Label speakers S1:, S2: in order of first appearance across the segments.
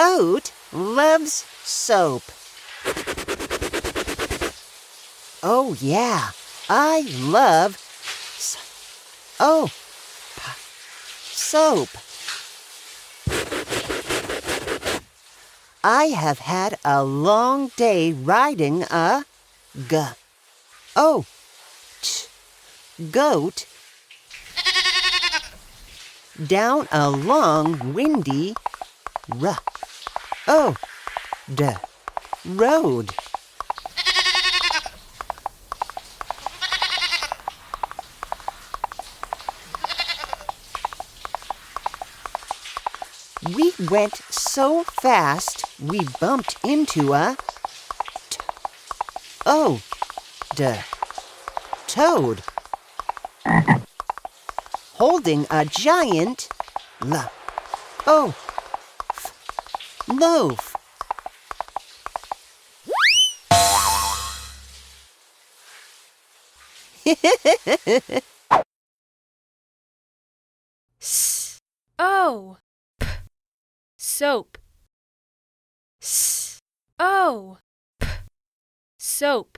S1: Oat loves soap. Oh, yeah, I love soap. I have had a long day riding a goat down a long, windy road. We went so fast we bumped into a toad holding a giant loaf.
S2: Soap. Soap.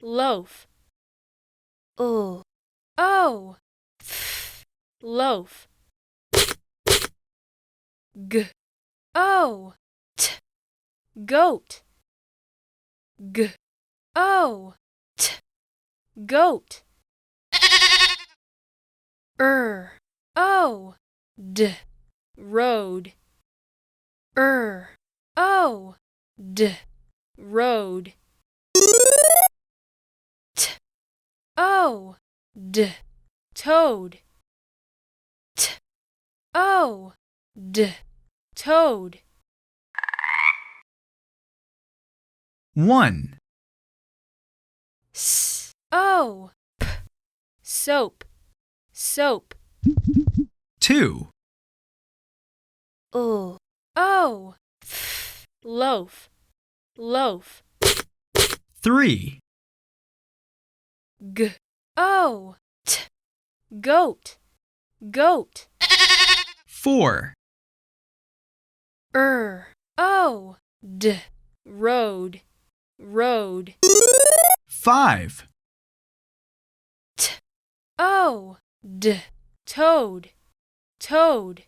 S2: Loaf. Loaf. Goat. Goat. Road. Road. Toad. Toad.
S3: 1,
S2: Soap. Soap.
S3: 2,
S2: Loaf. Loaf.
S3: 3,
S2: Goat. Goat.
S3: 4,
S2: Road. Road.
S3: 5,
S2: Toad. Toad.